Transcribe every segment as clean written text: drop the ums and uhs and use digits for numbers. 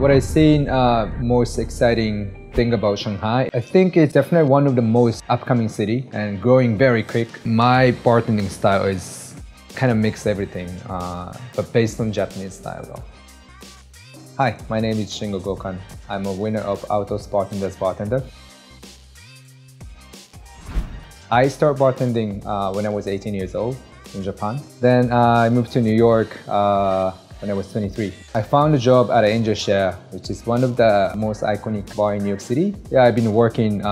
What I've seen most exciting thing about Shanghai, I think it's definitely one of the most upcoming city and growing very quick. My bartending style is kind of mix everything, but based on Japanese style though. Hi, my name is Shingo Gokan. I'm a winner of Altos Bartenders Bartender. I started bartending when I was 18 years old in Japan. Then I moved to New York when I was 23. I found a job at Angel Share, which is one of the most iconic bar in New York City. Yeah, I've been working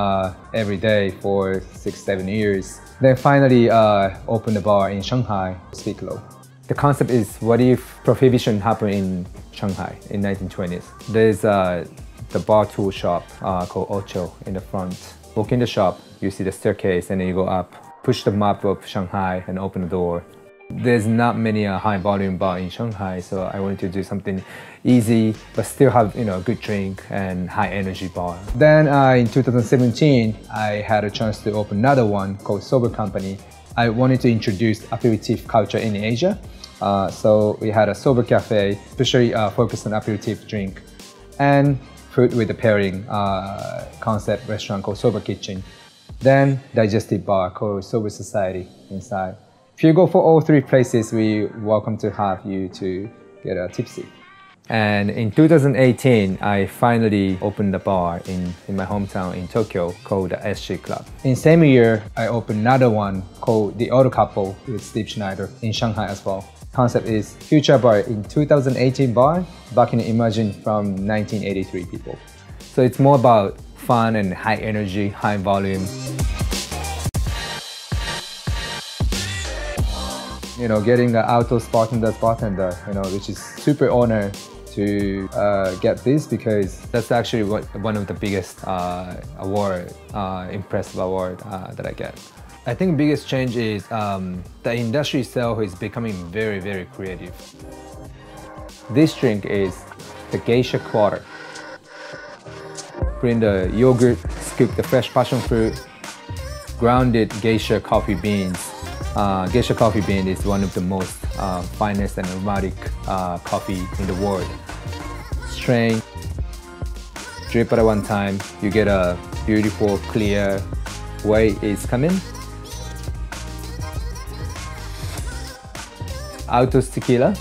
every day for 6-7 years. Then finally opened a bar in Shanghai, Speak Low. The concept is, what if prohibition happened in Shanghai in 1920s? There's the bar tool shop called Ocho in the front. Walk in the shop, you see the staircase, and then you go up, push the map of Shanghai and open the door. There's not many high volume bar in Shanghai, so I wanted to do something easy but still have a good drink and high energy bar. Then in 2017, I had a chance to open another one called Sober Company. I wanted to introduce aperitif culture in Asia, so we had a sober cafe, especially focused on aperitif drink, and food with the pairing concept restaurant called Sober Kitchen. Then digestive bar called Sober Society inside. If you go for all three places, we welcome to have you to get tipsy. And in 2018, I finally opened a bar in my hometown in Tokyo called the SG Club. In the same year, I opened another one called The Auto Couple with Steve Schneider in Shanghai as well. Concept is Future Bar in 2018 bar, back in Imagine from 1983 people. So it's more about fun and high energy, high volume. Getting the Altos Bartenders Bartender, which is super honored to get this, because that's actually one of the biggest impressive award that I get. I think the biggest change is the industry itself is becoming very, very creative. This drink is the geisha quarter. Put in the yogurt, scoop the fresh passion fruit, grounded geisha coffee beans. Geisha coffee bean is one of the most finest and aromatic coffee in the world. Strain, drip at one time, you get a beautiful, clear way it's coming. Altos tequila.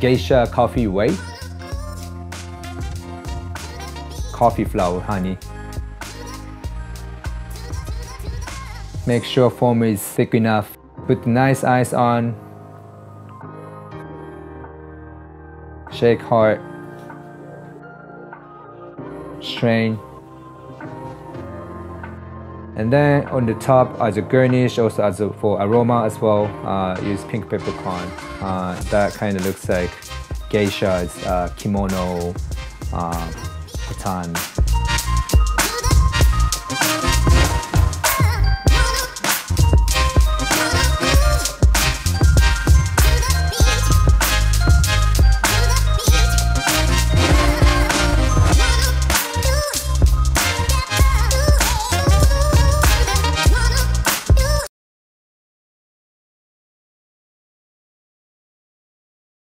Geisha coffee whey. Coffee flour, honey. Make sure foam is thick enough. Put nice ice on. Shake hard. Strain. And then on the top, as a garnish, also for aroma as well, use pink peppercorn. That kind of looks like geisha's kimono, Tan.